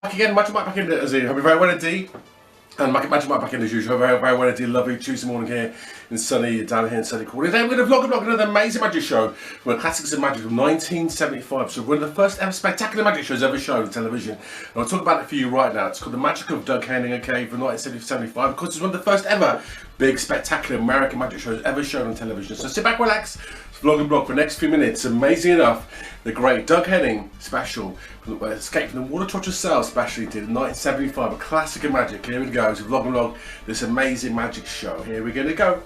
Back again, Magic Mike back in as a very well indeed. And Magic Mike back in as usual, very well indeed. Lovely Tuesday morning here in sunny, down here in sunny Cornwall. Today we're going to vlog another amazing magic show from the Classics of Magic from 1975. So one of the first ever spectacular magic shows ever shown on television. And I'll talk about it for you right now. It's called The Magic of Doug Henning, okay, from 1975. Of course, it's one of the first ever big, spectacular American magic shows ever shown on television. So sit back, relax, vlog and blog for the next few minutes. Amazing enough, the great Doug Henning special, from Escape from the Water Torture Cell special he did in 1975, a classic of magic. Here we go, so vlog and vlog this amazing magic show. Here we're going to go.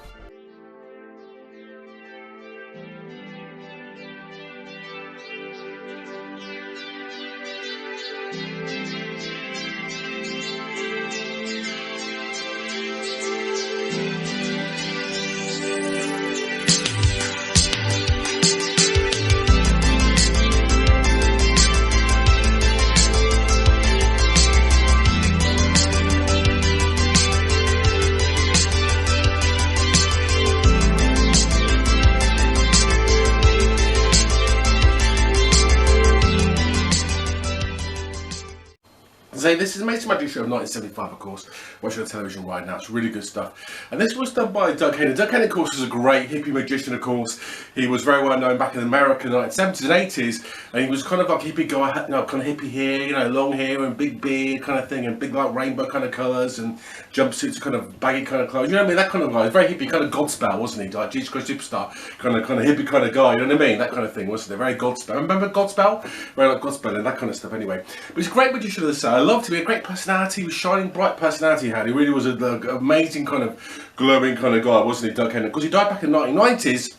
This is Amazing Magic Show of 1975, of course, watching on television right now. It's really good stuff. And this was done by Doug Henning. Doug Henning, of course, was a great hippie magician, of course. He was very well known back in America in the 1970s and 80s. And he was kind of like a hippie guy, you know, kind of hippie hair, you know, long hair and big beard kind of thing, and big like rainbow kind of colours and jumpsuits, kind of baggy kind of clothes. You know what I mean? That kind of guy. Very hippie, kind of Godspell, wasn't he? Like Jesus Christ Superstar, kind of hippie kind of guy. You know what I mean? That kind of thing, wasn't it? Very Godspell. Remember Godspell? Very like Godspell and that kind of stuff. Anyway, but he's a great magician of the show. I loved him. He had a great personality, was shining bright personality he had. He really was an amazing kind of glowing kind of guy, wasn't he, Doug Henning? Because he died back in the 1990s.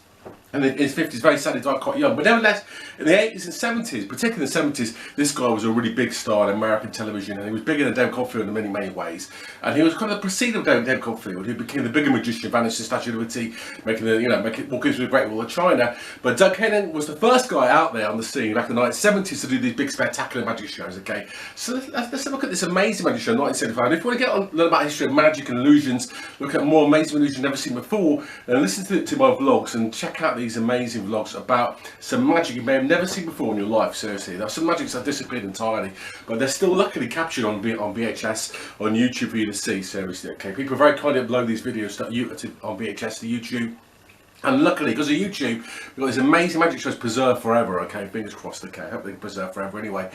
And in his 50s, very sadly, died quite young. But nevertheless, in the 80s and 70s, particularly in the 70s, this guy was a really big star in American television, and he was bigger than David Copperfield in many, many ways. And he was kind of the preceding of David Copperfield, who became the bigger magician, vanished the Statue of Liberty, making the, walking through the Great Wall of China. But Doug Henning was the first guy out there on the scene back in the 1970s to do these big, spectacular magic shows. Okay, so let's look at this amazing magic show, 1975. And if you want to get on learn about the history of magic and illusions, look at more amazing illusions you've never seen before, then listen to my vlogs and check out these amazing vlogs about some magic you may have never seen before in your life. Seriously, there are some magics that have disappeared entirely, but they're still luckily captured on VHS on YouTube for you to see. Seriously, okay, people are very kind to upload these videos on VHS to YouTube. And luckily, because of YouTube, we've got these amazing magic shows preserved forever, okay? Fingers crossed, okay? I hope they're preserved forever anyway.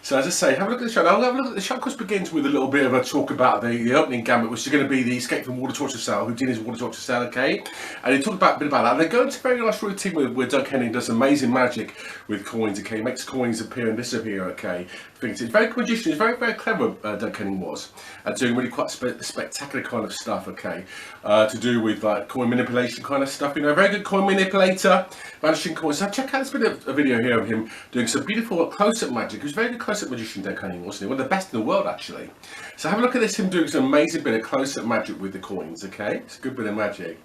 So as I say, have a look at the show. Now, have a look at the show. Of course, begins with a little bit of a talk about the opening gambit, which is going to be the Escape from Water Torture Cell, Houdini's Water Torture Cell, okay? And he talked a bit about that. And they go into a very nice routine where Doug Henning does amazing magic with coins, okay? He makes coins appear and disappear, okay? He's very magician. He's very, very clever, Doug Henning was, at doing really quite spectacular kind of stuff, okay? To do with like coin manipulation kind of stuff, you know, very good coin manipulator, vanishing coins. So check out this bit of a video here of him doing some beautiful close-up magic. He was a very good close-up magician, Doug Henning, wasn't he? One of the best in the world, actually. So have a look at this, him doing some amazing bit of close-up magic with the coins, okay? It's a good bit of magic.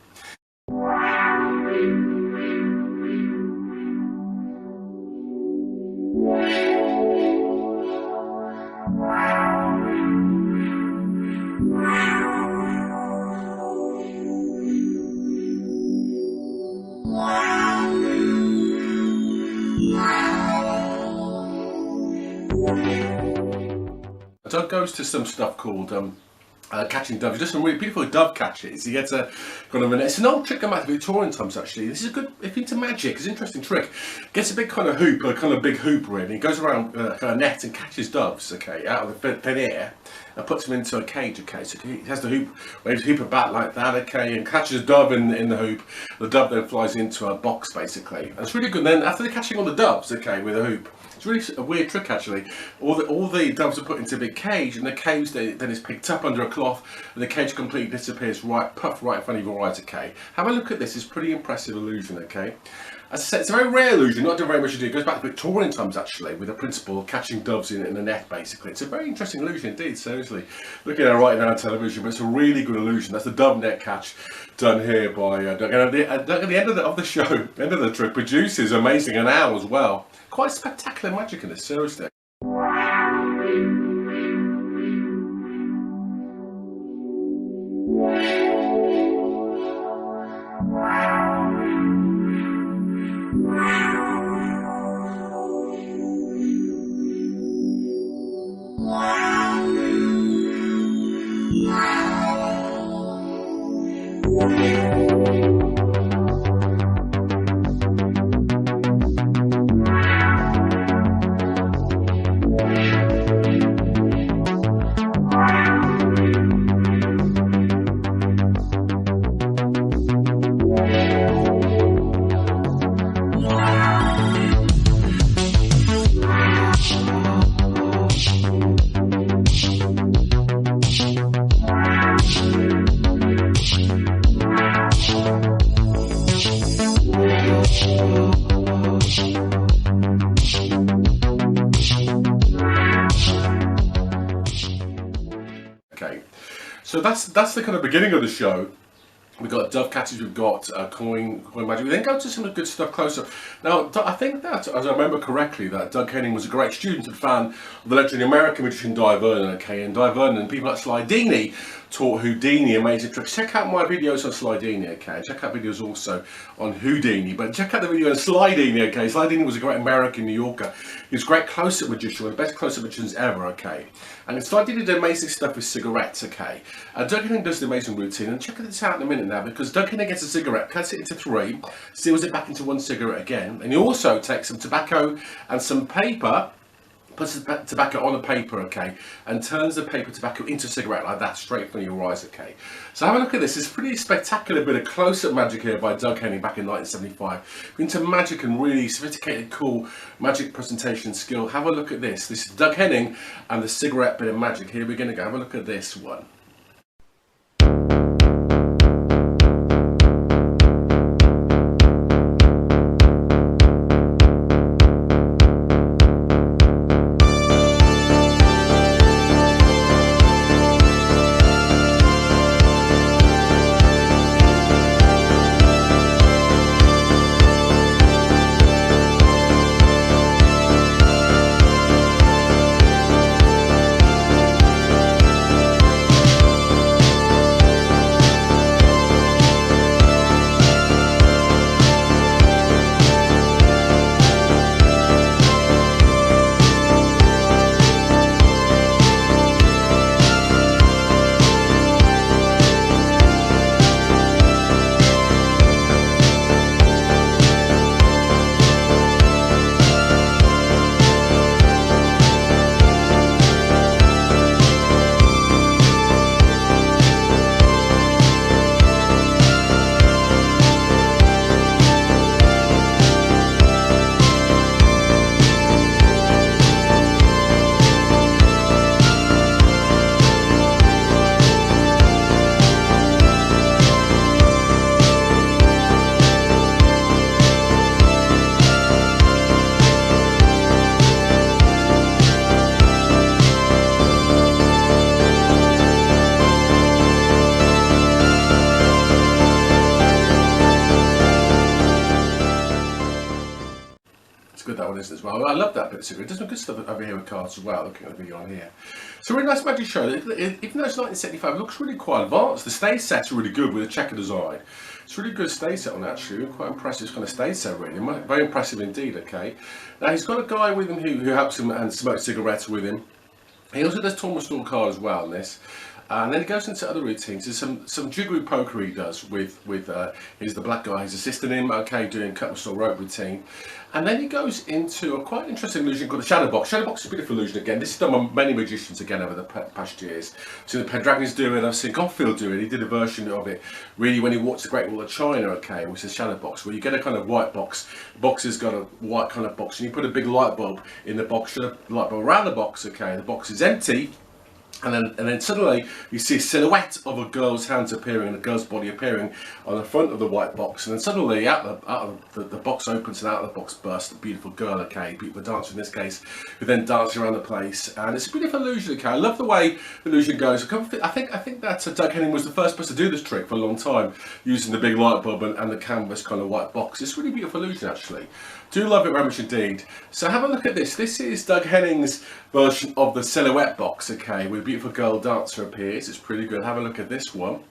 Doug goes to some stuff called catching doves. He does some really beautiful dove catches. He gets a kind of it's an old trick about Victorian times actually. This is a good, if into magic, it's an interesting trick. Gets a big kind of hoop, a kind of big hoop really. He goes around a net and catches doves, okay, out of the thin air, and puts them into a cage, okay. So he has the hoop, waves the hoop about like that, okay, and catches a dove in the hoop. The dove then flies into a box basically. And it's really good. And then after the catching all the doves, okay, with a hoop, it's really a weird trick actually. All the doves are put into a big cage, and the cage then is picked up under a cloth, and the cage completely disappears puffed right in front of your eyes, okay. Have a look at this. It's a pretty impressive illusion, okay. As I said, it's a very rare illusion, not done very much to do. It goes back to Victorian times actually, with the principle of catching doves in a net basically. It's a very interesting illusion indeed, seriously. Looking at it right now on television, but it's a really good illusion. That's the dove net catch done here by Doug. And at the end of the show, end of the trick, produces amazing an owl as well. Quite spectacular magic in this, seriously. Wow. Okay, so that's the kind of beginning of the show. We've got dove catchers, we've got coin magic. We then go to some of the good stuff closer. Now, I think that, as I remember correctly, that Doug Henning was a great student and fan of the legendary American magician Di Vernon, okay? And Di Vernon and people like Slidini taught Houdini amazing tricks. Check out my videos on Slidini, okay? Check out videos also on Houdini, but check out the video on Slidini, okay? Slidini was a great American New Yorker. He was a great close-up magician, one of the best close-up magicians ever, okay? And Slidini did amazing stuff with cigarettes, okay? Doug Henning does the amazing routine, and check this out in a minute now, because Doug Henning gets a cigarette, cuts it into 3, seals it back into 1 cigarette again, and he also takes some tobacco and some paper, puts the tobacco on a paper, okay, and turns the paper tobacco into a cigarette like that, straight from your eyes, okay. So have a look at this. It's a pretty spectacular bit of close-up magic here by Doug Henning back in 1975. Into magic and really sophisticated, cool magic presentation skill. Have a look at this. This is Doug Henning and the cigarette bit of magic. Here we're going to go. Have a look at this one. That one is as well. I love that bit of cigarette. It does some good stuff over here with cards as well, looking at the video on here. So really nice magic show. Even though it's 1975, it looks really quite advanced. The stage set's really good with a checker design. It's really good stage set on actually. Quite impressive kind of stage set really. Very impressive indeed, okay. Now he's got a guy with him who helps him and smokes cigarettes with him. He also does Thomas Storm card as well in this. And then he goes into other routines. There's some jiggery poker he does with he's the black guy who's assisting him, okay, doing cut muscle rope routine. And then he goes into a quite interesting illusion called the shadow box. Shadow box is a beautiful illusion again. This is done by many magicians again over the past years. I've seen the Pendragons do it, I've seen Copperfield do it. He did a version of it really when he walked the Great Wall of China, okay, which is shadow box, where you get a kind of white box. The box has got a white kind of box, and you put a big light bulb in the box, a light bulb around the box, okay, the box is empty. And then suddenly you see a silhouette of a girl's hands appearing and a girl's body appearing on the front of the white box, and then suddenly out of the box opens and out of the box bursts a beautiful girl, okay, people dancer in this case, who then dance around the place, and it's a beautiful illusion, okay. I love the way the illusion goes. I think that Doug Henning was the first person to do this trick for a long time, using the big light bulb and the canvas kind of white box. It's a really beautiful illusion actually. Do love it very much indeed. So have a look at this. This is Doug Henning's version of the silhouette box, okay, where a beautiful girl dancer appears. It's pretty good. Have a look at this one.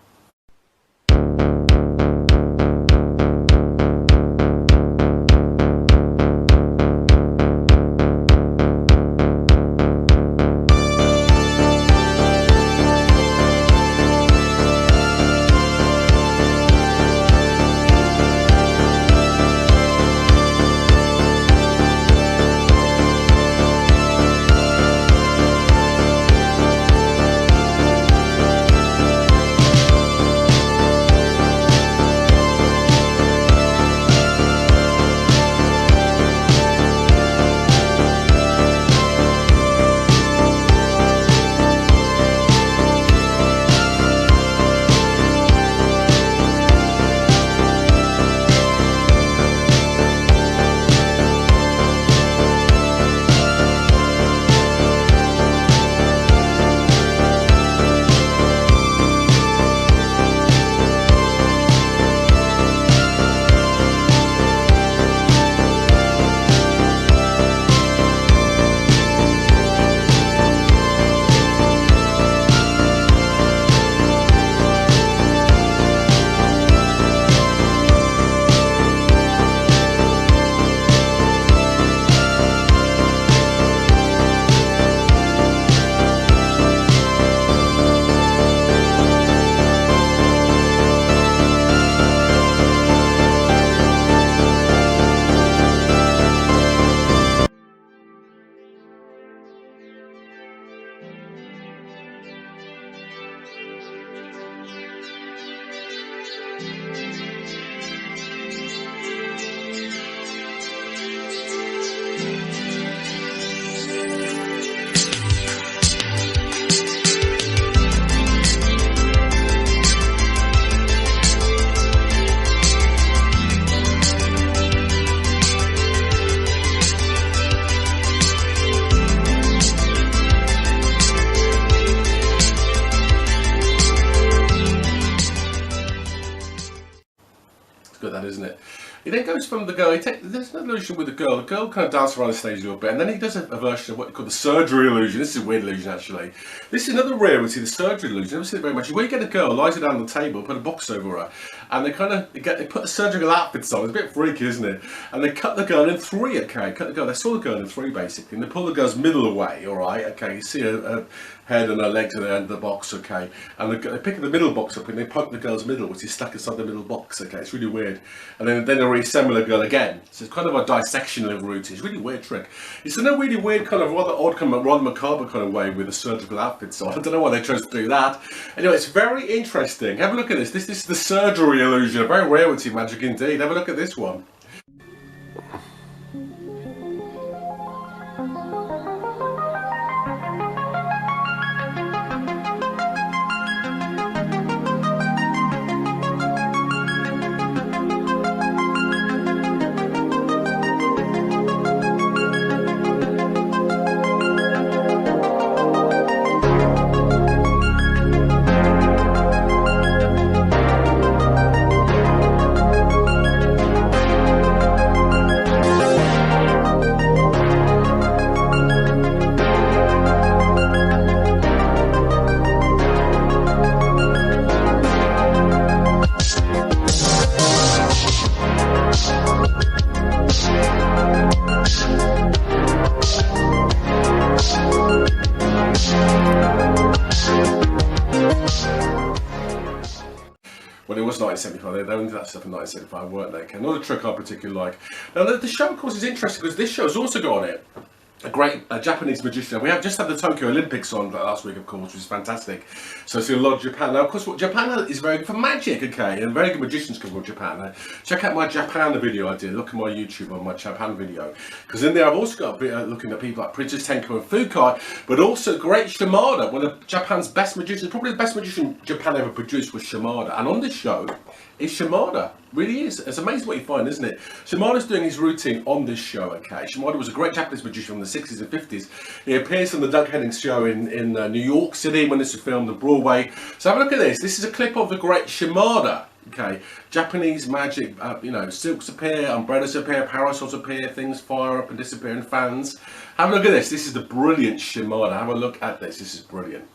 that, isn't it? He then goes from the girl, there's an illusion with the girl kind of dances around the stage a little bit, and then he does a version of what you call the surgery illusion. This is a weird illusion, actually. This is another rarity, the surgery illusion. I've never seen it very much. Where you get a girl, lies her down on the table, put a box over her, and they put the surgical outfits on. It's a bit freaky, isn't it? And they cut the girl in three, okay? They saw the girl in three, basically, and they pull the girl's middle away, alright? Okay, you see her head and her legs at the end of the box, okay? And they pick the middle box up and they poke the girl's middle, which is stuck inside the middle box, okay? It's really weird. And then they reassemble the girl again. So it's kind of a dissection little routine. It's a really weird trick. It's in a really weird kind of rather odd, kind of rather macabre kind of way with the surgical outfits on. I don't know why they chose to do that. Anyway, it's very interesting. Have a look at this. This is the surgery illusion. A very rarity magic indeed. Have a look at this one. Well, it was 1975. They only did that stuff in 1975, weren't they? Another trick I particularly like. Now, the show, of course, is interesting because this show's also got on it a great Japanese magician. We have just had the Tokyo Olympics on last week, of course, which is fantastic. So I see a lot of Japan. Now, of course, Japan is very good for magic, okay, and very good magicians come from Japan. Check out my Japan video I did. Look at my YouTube on my Japan video. Because in there I've also got a bit looking at people like Princess Tenko and Fukai, but also great Shimada, one of Japan's best magicians. Probably the best magician Japan ever produced was Shimada. And on this show is Shimada. Really is. It's amazing what you find, isn't it? Shimada's doing his routine on this show, okay? Shimada was a great Japanese magician from the 60s and 50s. He appears on the Doug Henning show in New York City when this was filmed on Broadway. So have a look at this. This is a clip of the great Shimada, okay? Japanese magic, you know, silks appear, umbrellas appear, parasols appear, things fire up and disappear in fans. Have a look at this. This is the brilliant Shimada. Have a look at this. This is brilliant.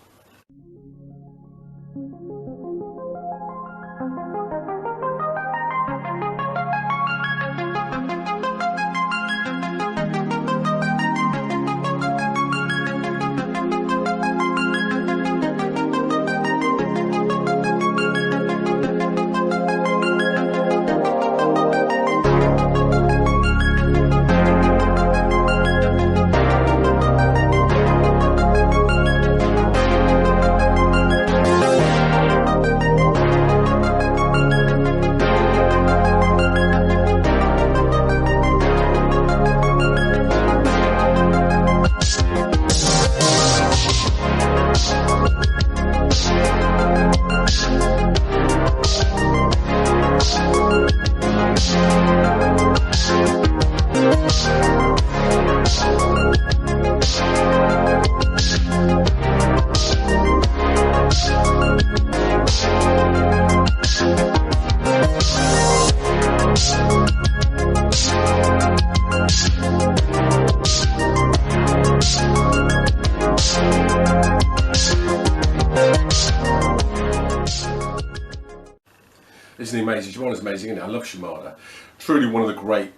Isn't he amazing? Shimada's amazing, isn't he? I love Shimada. Truly one of the great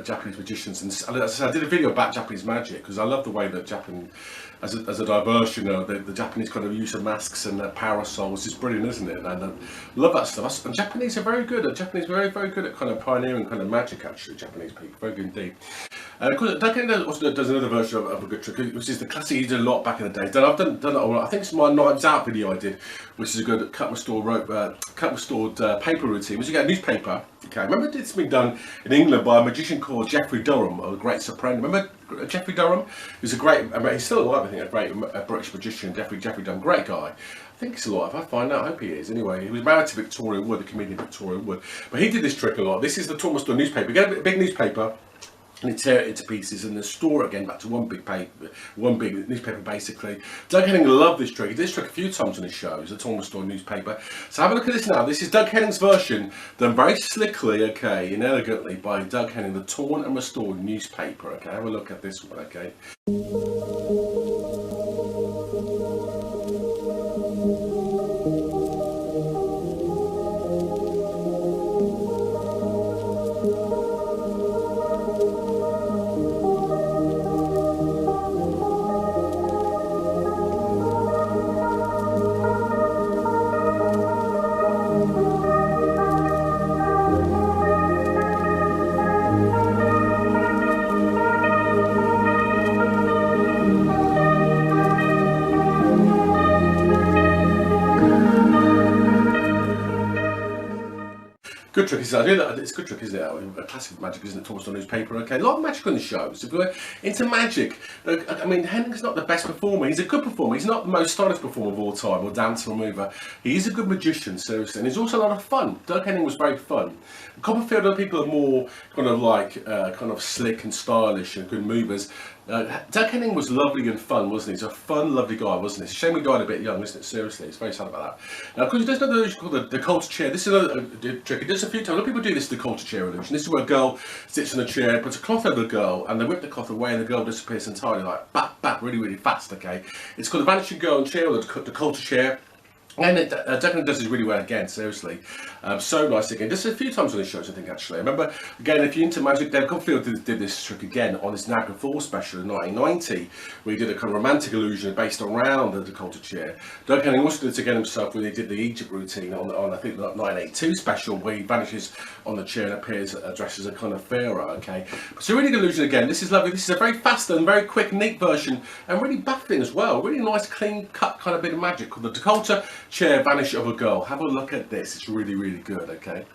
Japanese magicians. And as I said, I did a video about Japanese magic because I love the way that Japan, as a diversion, you know, the Japanese kind of use of masks and parasols is brilliant, isn't it? And I love that stuff. And Japanese are very good. Japanese are very, very good at kind of pioneering kind of magic, actually, Japanese people. Very good indeed. Of course, Doug Henning also does another version of a good trick, which is the classic he did a lot back in the day. I've done it a lot. I think it's my Knives Out video I did, which is a good cut restored paper routine. Which you get a newspaper. Okay, remember it's been done in England by a magician called Geoffrey Durham, a great soprano. Remember Geoffrey Durham? He's a great, he's still alive, I think, a great British magician. Geoffrey Durham, great guy. I think he's alive. I find out. I hope he is. Anyway, he was married to Victoria Wood, the comedian Victoria Wood. But he did this trick a lot. This is the Thomas Store newspaper. You get a big newspaper. and they tear it into pieces and then store it again back to one big newspaper basically. Doug Henning loved this trick. He did this trick a few times on his shows, the torn restored newspaper. So have a look at this now. This is Doug Henning's version, done very slickly, okay, and elegantly by Doug Henning, the torn and restored newspaper. Okay, have a look at this one, okay. Good trick, isn't it? I do that. It's a good trick, isn't it? A classic magic, isn't it? Thomas on newspaper. Okay, a lot of magic on the shows. If we're into magic, I mean, Henning's not the best performer. He's a good performer. He's not the most stylish performer of all time, or dancer or mover. He's a good magician, seriously, and he's also a lot of fun. Doug Henning was very fun. Copperfield, other people are more kind of like kind of slick and stylish and good movers. Doug Henning was lovely and fun, wasn't he? He's a fun, lovely guy, wasn't he? It's a shame he died a bit young, isn't it? Seriously, it's very sad about that. Now, of course, there's another illusion called the culture chair. This is another trick. It does a few times. A lot of people do this, the culture chair illusion. This is where a girl sits in a chair, puts a cloth over the girl, and they whip the cloth away, and the girl disappears entirely, like bap, bap, really, really fast. Okay, it's called the vanishing girl and chair, or the culture chair. And it definitely does this really well again, seriously. So nice again. Just a few times on his shows, I think, actually. I remember, again, if you're into magic, David Copperfield did this trick again on his Niagara Falls special in 1990, where he did a kind of romantic illusion based around the culture chair. Doug Henning also did it again himself when he did the Egypt routine on I think, the 1982 special, where he vanishes on the chair and appears dressed as a kind of pharaoh, okay? So really good illusion again. This is lovely. This is a very fast and very quick, neat version, and really baffling as well. Really nice, clean cut kind of bit of magic called the culture chair vanish of a girl. Have a look at this. It's really, really good, okay?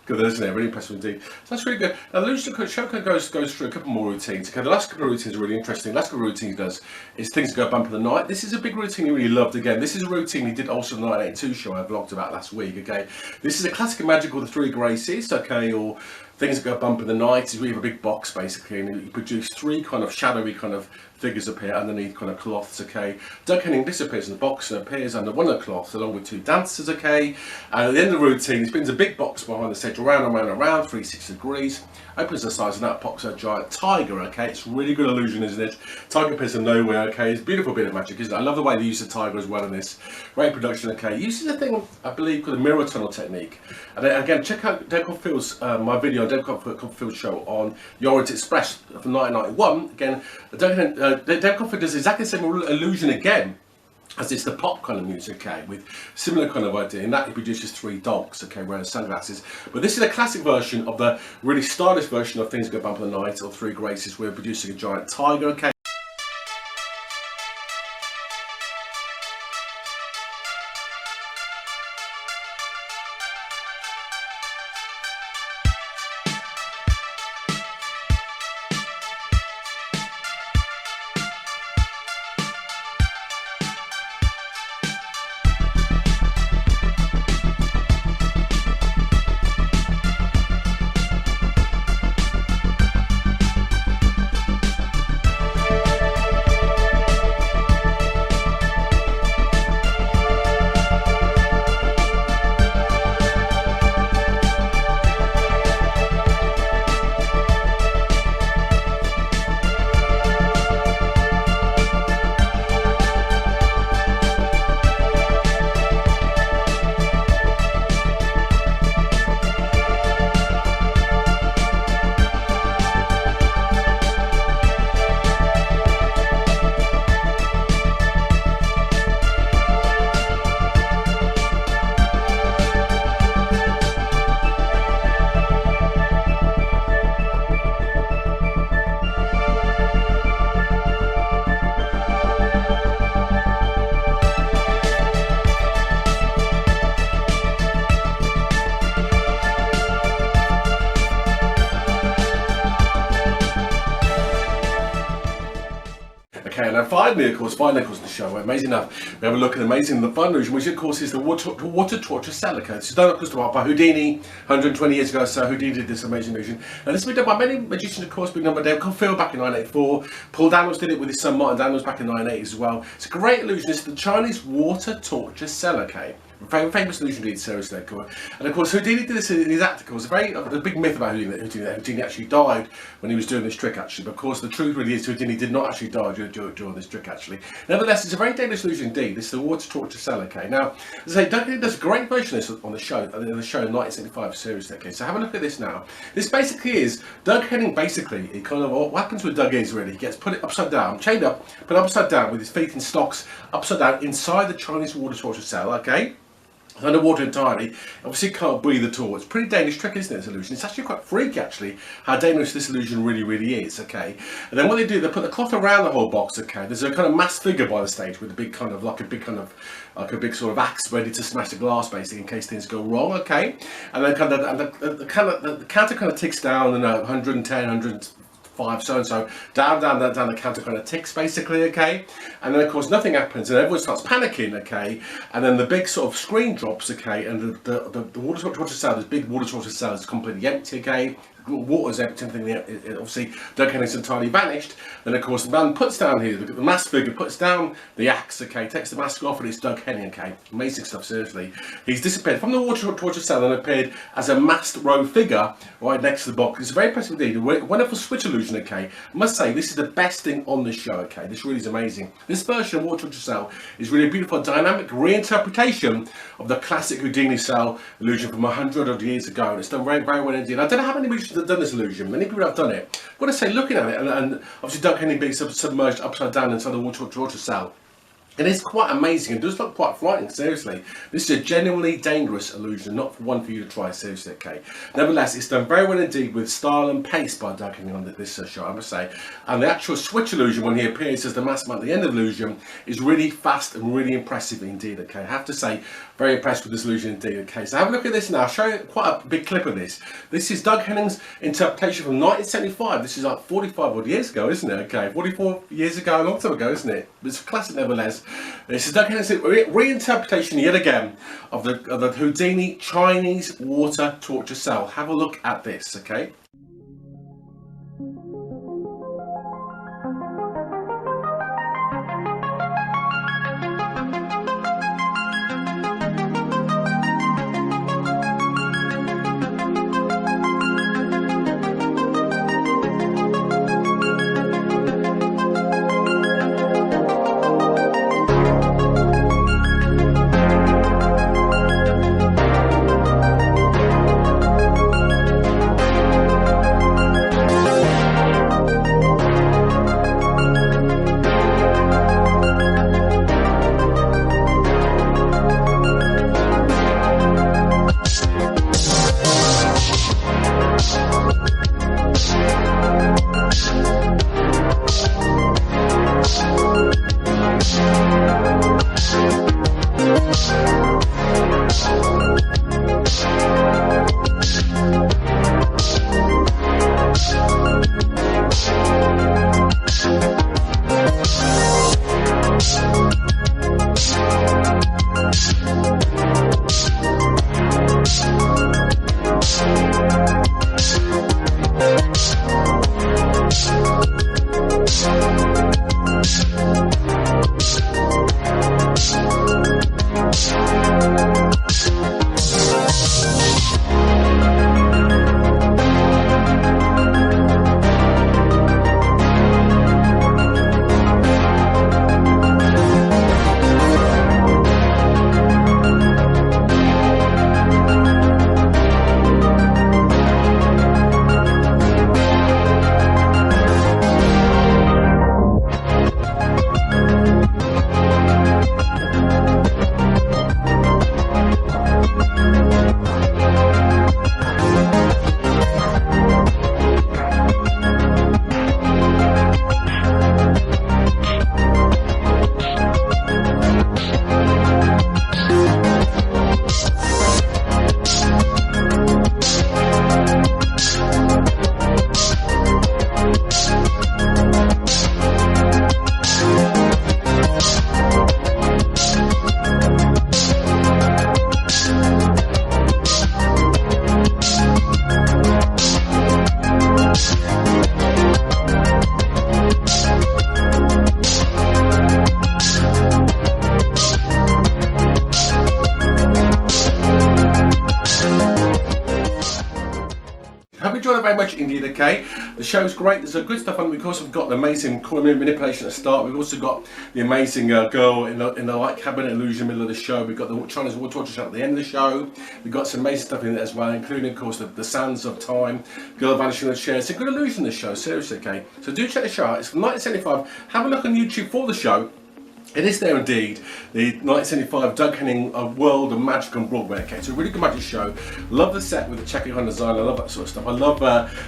Good, isn't it? Really impressive indeed. So that's really good. Now, the illusion show goes through a couple more routines. Okay, the last couple of routines are really interesting. The last couple of routines he does is things that go bump in the night. This is a big routine he really loved. Again, this is a routine he did also in the 1982 show I vlogged about last week. Okay, this is a classic magic called the Three Graces. Okay, or things that go bump in the night. We have a big box basically, and he produced three kind of shadowy kind of figures appear underneath kind of cloths. Okay, Doug Henning disappears in the box and appears under one of the cloths along with two dancers. Okay, and at the end of the routine, he spins a big box behind the stage around and around and around 360 degrees. Opens the size and that pops a giant tiger. Okay, it's really good illusion, isn't it? Tiger appears from nowhere. Okay, it's a beautiful bit of magic, isn't it? I love the way they use the tiger as well in this. Great production. Okay, he uses a thing I believe called the mirror tunnel technique. And then, again, check out Dave Copperfield's my video on Dave Copperfield's show on the Orient Express from 1991. Again, Dave Copperfield does exactly the same illusion again, as it's the pop kind of music, okay, with similar kind of idea, and that he produces three dogs, okay, wearing sunglasses. But this is a classic version of the really stylish version of Things Go Bump in the Night, or Three Graces, where we're producing a giant tiger, okay. okay, and then finally, of course, in the show, amazing enough, we have a look at the the final illusion, which of course is the water torture cell. Okay, this is done, of course, by Houdini, 120 years ago. So Houdini did this amazing illusion, and this has been done by many magicians, of course, been done by Copperfield back in 1984. Paul Daniels did it with his son Martin Daniels back in 1980 as well. It's a great illusion. It's the Chinese water torture cell. Okay. Famous illusion indeed, seriously. And of course, Houdini did this in his act. Of course, a big myth about Houdini actually died when he was doing this trick. Actually, but of course, the truth really is Houdini did not actually die during this trick. Actually, nevertheless, it's a very dangerous illusion indeed. This is the water torture cell. Okay, now as I say, Doug Henning does a great version of this on the show, in the 1975 series. Okay, so have a look at this now. This basically is Doug Henning. Basically, it kind of what happens with Doug is really he gets put it upside down, chained up, put upside down with his feet in stocks, upside down inside the Chinese water torture cell. Okay. Underwater entirely, obviously can't breathe at all. It's a pretty dangerous trick, isn't it, this illusion? It's actually quite freaky, actually, how dangerous this illusion really is, okay? And then what they do, they put the cloth around the whole box, okay? There's a kind of masked figure by the stage with a big kind of, like a big sort of axe ready to smash the glass, basically, in case things go wrong, okay? And then the counter kind of ticks down, 110, 105, so and so, down the counter kind of ticks, basically, okay? And then of course nothing happens and everyone starts panicking, okay? And then the big sort of screen drops, okay? And the water torture cell, this big water torture cell is completely empty, okay? Water's empty, obviously Doug Henning's entirely vanished. Then of course the man puts down here, the masked figure puts down the axe, okay, takes the mask off, and it's Doug Henning, okay. Amazing stuff, seriously. He's disappeared from the water torture cell and appeared as a masked row figure right next to the box. It's very impressive indeed. A wonderful switch illusion, okay. I must say, this is the best thing on the show, okay. This really is amazing. This version of water torture cell is really a beautiful dynamic reinterpretation of the classic Houdini cell illusion from 100 odd years ago, and it's done very well indeed. I don't know how many magicians have done this illusion. Many people have done it. I've got to say, looking at it, and obviously Doug Henning being submerged upside down inside the water torture cell, it is quite amazing. It does look quite frightening, seriously. This is a genuinely dangerous illusion, not one for you to try, seriously, okay? Nevertheless, it's done very well indeed with style and pace by Doug Henning on this show, I must say. And the actual switch illusion, when he appears as the masked man at the end of the illusion, is really fast and really impressive indeed, okay? I have to say, very impressed with this illusion indeed, okay? So have a look at this now. I'll show you quite a big clip of this. This is Doug Henning's interpretation from 1975. This is like 45 odd years ago, isn't it? Okay, 44 years ago, a long time ago, isn't it? It's a classic nevertheless. This is Doug Henning's reinterpretation yet again of the Houdini Chinese water torture cell. Have a look at this, okay? Hope you enjoyed it very much indeed, okay? The show's great, there's good stuff on it. Of course, we've got the amazing coin manipulation at the start. We've also got the amazing girl in the light cabinet illusion in the middle of the show. We've got the Chinese water torture cell at the end of the show. We've got some amazing stuff in there as well, including, of course, the sands of time, girl vanishing on the chair. It's a good illusion, this show, seriously, okay? So do check the show out. It's from 1975. Have a look on YouTube for the show. It is there indeed, the 1975 Doug Henning World of Magic on Broadway. Okay, it's a really good magic show. Love the set with the checker kind of design. I love that sort of stuff. I love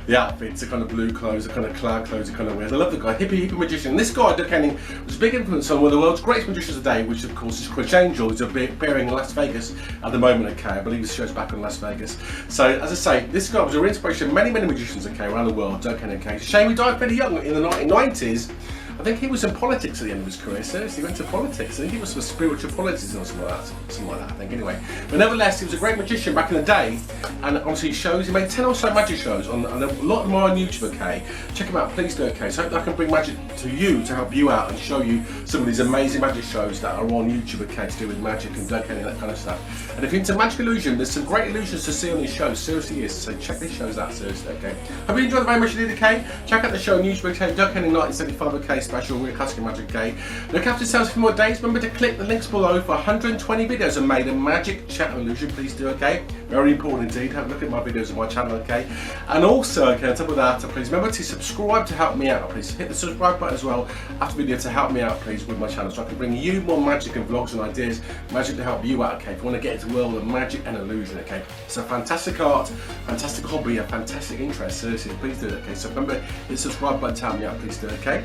the outfits, the kind of blue clothes, the kind of cloud clothes he kind of wears. I love the guy, hippie magician. And this guy, Doug Henning, was a big influence on one of the world's greatest magicians today, which of course is Chris Angel, who's appearing in Las Vegas at the moment. Okay, I believe the show's back on Las Vegas. So as I say, this guy was a real inspiration of many magicians. Okay, around the world. Doug Henning. Okay, shame he died fairly young in the 1990s. I think he was in politics at the end of his career, seriously, he went to politics. I think he was for spiritual politics or something like that, I think, anyway. But nevertheless, he was a great magician back in the day, and obviously he made 10 or so magic shows, and a lot of them are on YouTube, okay? Check them out, please do, okay? So I hope I can bring magic to you, to help you out, and show you some of these amazing magic shows that are on YouTube, okay, to do with magic and Doug Henning and that kind of stuff. And if you're into magic illusion, there's some great illusions to see on these shows, seriously is, so check these shows out, seriously, okay? Hope you enjoyed it very much indeed, okay? Check out the show on YouTube, okay? Doug Henning 1975, okay? Special, real classic magic, okay? Look after yourselves for more days. Remember to click the links below for 120 videos I made in magic, chat, and illusion. Please do, okay? Very important indeed. Have a look at my videos on my channel, okay? And also, okay, on top of that, please remember to subscribe to help me out. Please hit the subscribe button as well after the video to help me out, please, with my channel, so I can bring you more magic and vlogs and ideas, magic to help you out, okay? If you want to get into the world of magic and illusion, okay? It's a fantastic art, fantastic hobby, a fantastic interest. Seriously, please do it, okay? So remember, hit the subscribe button to help me out. Please do it, okay?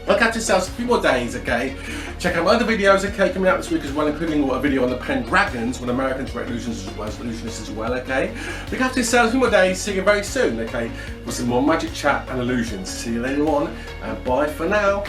Look after yourselves a few more days, okay? Check out my other videos, okay, coming out this week as well, including a video on the Pendragons, one Americans were illusionists as well, okay? Look after yourselves a few more days, see you very soon, okay? For some more magic chat and illusions. See you later on, and bye for now.